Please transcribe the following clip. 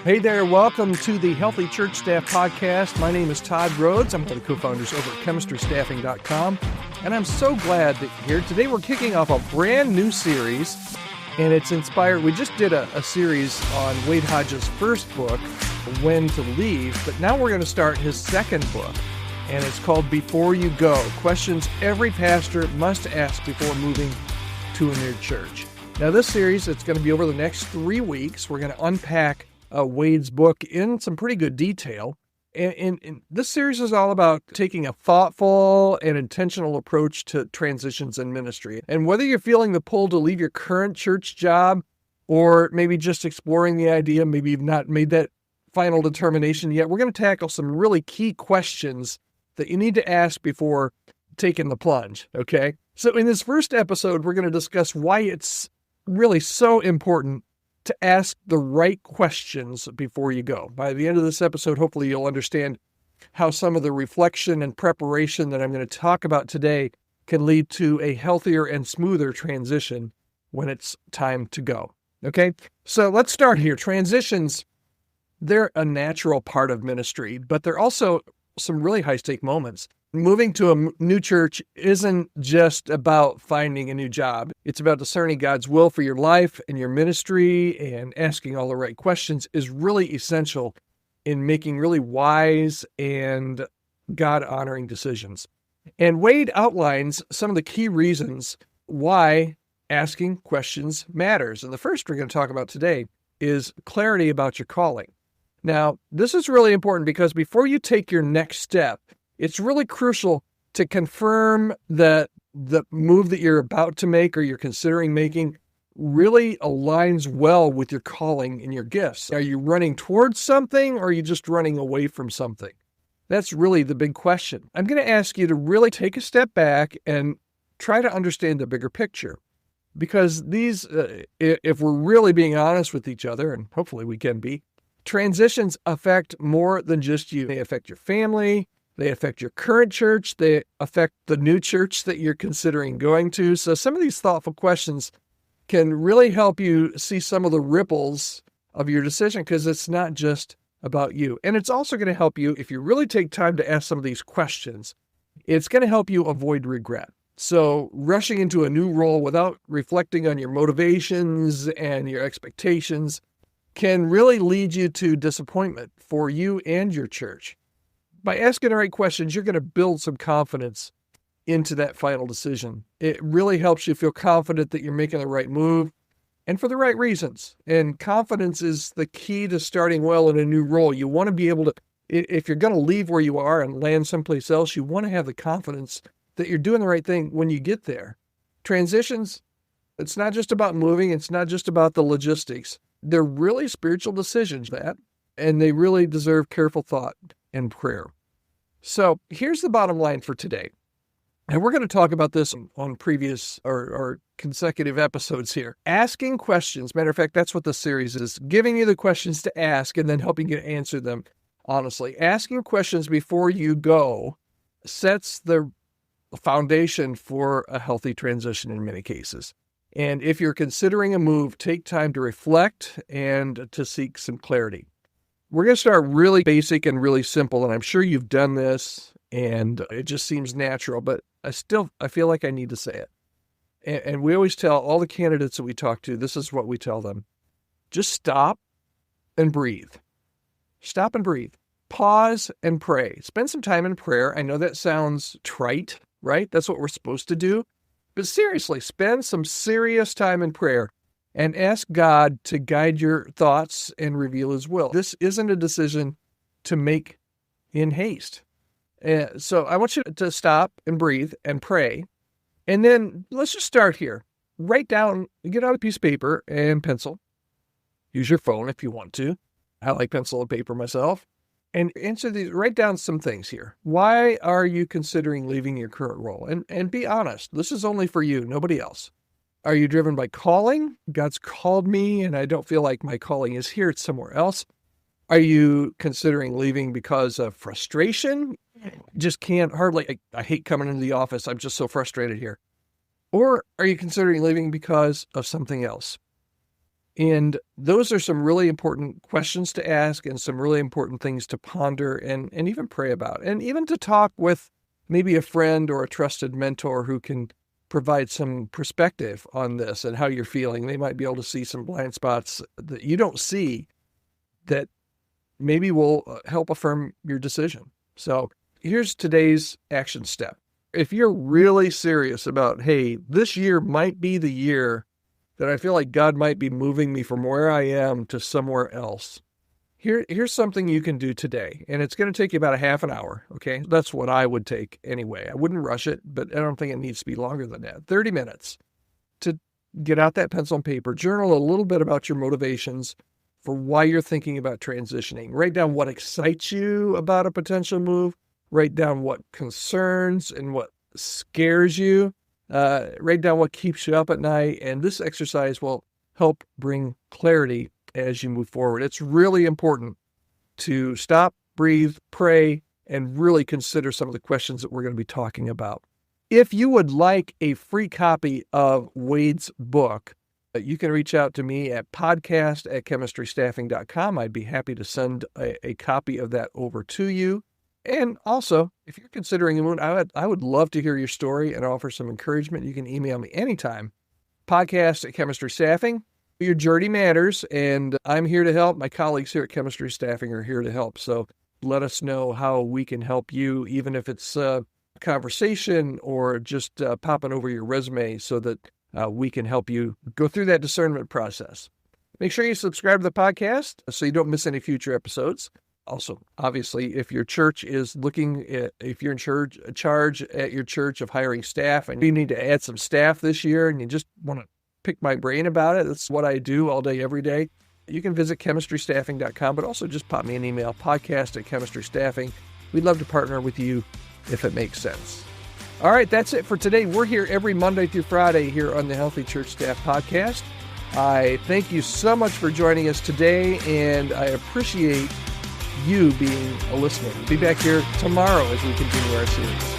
Hey there, welcome to the Healthy Church Staff Podcast. My name is Todd Rhodes. I'm one of the co-founders over at chemistrystaffing.com, and I'm so glad that you're here. Today we're kicking off a brand new series, and it's inspired. We just did a series on Wade Hodge's first book, When to Leave, but now we're going to start his second book, and it's called Before You Go, Questions Every Pastor Must Ask Before Moving to a New Church. Now this series, it's going to be over the next 3 weeks. We're going to unpack Wade's book in some pretty good detail. And this series is all about taking a thoughtful and intentional approach to transitions in ministry. And whether you're feeling the pull to leave your current church job, or maybe just exploring the idea, maybe you've not made that final determination yet, we're going to tackle some really key questions that you need to ask before taking the plunge, okay? So in this first episode, we're going to discuss why it's really so important to ask the right questions before you go. By the end of this episode, hopefully you'll understand how some of the reflection and preparation that I'm going to talk about today can lead to a healthier and smoother transition when it's time to go. Okay? So let's start here. Transitions, they're a natural part of ministry, but they're also some really high-stake moments. Moving to a new church isn't just about finding a new job. It's about discerning God's will for your life and your ministry, and asking all the right questions is really essential in making really wise and God-honoring decisions. And Wade outlines some of the key reasons why asking questions matters. And the first we're going to talk about today is clarity about your calling. Now, this is really important because before you take your next step, it's really crucial to confirm that the move that you're about to make or you're considering making really aligns well with your calling and your gifts. Are you running towards something, or are you just running away from something? That's really the big question. I'm going to ask you to really take a step back and try to understand the bigger picture. Because these, if we're really being honest with each other, and hopefully we can be, transitions affect more than just you. They affect your family. They affect your current church. They affect the new church that you're considering going to. So some of these thoughtful questions can really help you see some of the ripples of your decision, because it's not just about you. And it's also going to help you, if you really take time to ask some of these questions, it's going to help you avoid regret. So rushing into a new role without reflecting on your motivations and your expectations can really lead you to disappointment for you and your church. By asking the right questions, you're going to build some confidence into that final decision. It really helps you feel confident that you're making the right move and for the right reasons. And confidence is the key to starting well in a new role. You want to be able to, if you're going to leave where you are and land someplace else, you want to have the confidence that you're doing the right thing when you get there. Transitions, it's not just about moving. It's not just about the logistics. They're really spiritual decisions, and they really deserve careful thought and prayer. So here's the bottom line for today. And we're going to talk about this on previous or consecutive episodes here. Asking questions, matter of fact, that's what this series is, giving you the questions to ask and then helping you to answer them honestly. Asking questions before you go sets the foundation for a healthy transition in many cases. And if you're considering a move, take time to reflect and to seek some clarity. We're going to start really basic and really simple, and I'm sure you've done this, and it just seems natural, but I feel like I need to say it. And we always tell all the candidates that we talk to, this is what we tell them. Just stop and breathe. Stop and breathe. Pause and pray. Spend some time in prayer. I know that sounds trite, right? That's what we're supposed to do. But seriously, spend some serious time in prayer and ask God to guide your thoughts and reveal His will. This isn't a decision to make in haste. So I want you to stop and breathe and pray. And then let's just start here. Write down, get out a piece of paper and pencil. Use your phone if you want to. I like pencil and paper myself. And answer these, write down some things here. Why are you considering leaving your current role? And be honest. This is only for you, nobody else. Are you driven by calling? God's called me and I don't feel like my calling is here, it's somewhere else. Are you considering leaving because of frustration? Just can't hardly, I hate coming into the office. I'm just so frustrated here. Or are you considering leaving because of something else? And those are some really important questions to ask and some really important things to ponder and even pray about. And even to talk with maybe a friend or a trusted mentor who can provide some perspective on this and how you're feeling. They might be able to see some blind spots that you don't see that maybe will help affirm your decision. So here's today's action step. If you're really serious about, hey, this year might be the year that I feel like God might be moving me from where I am to somewhere else, here's something you can do today. And it's going to take you about a half an hour, okay? That's what I would take anyway. I wouldn't rush it, but I don't think it needs to be longer than that. 30 minutes to get out that pencil and paper, journal a little bit about your motivations for why you're thinking about transitioning. Write down what excites you about a potential move. Write down what concerns and what scares you. Write down what keeps you up at night. And this exercise will help bring clarity as you move forward. It's really important to stop, breathe, pray, and really consider some of the questions that we're going to be talking about. If you would like a free copy of Wade's book, you can reach out to me at podcast@chemistrystaffing.com. I'd be happy to send a copy of that over to you. And also, if you're considering a move, I would love to hear your story and offer some encouragement. You can email me anytime. Podcast@chemistrystaffing. Your journey matters, and I'm here to help. My colleagues here at Chemistry Staffing are here to help. So let us know how we can help you, even if it's a conversation or just popping over your resume so that we can help you go through that discernment process. Make sure you subscribe to the podcast so you don't miss any future episodes. Also, obviously, if your church is looking at, if you're in charge at your church of hiring staff and you need to add some staff this year and you just want to pick my brain about it, that's what I do all day, every day. You can visit chemistrystaffing.com, but also just pop me an email, podcast@chemistrystaffing. We'd love to partner with you if it makes sense. All right, that's it for today. We're here every Monday through Friday here on the Healthy Church Staff Podcast. I thank you so much for joining us today, and I appreciate you being a listener. Be back here tomorrow as we continue our series.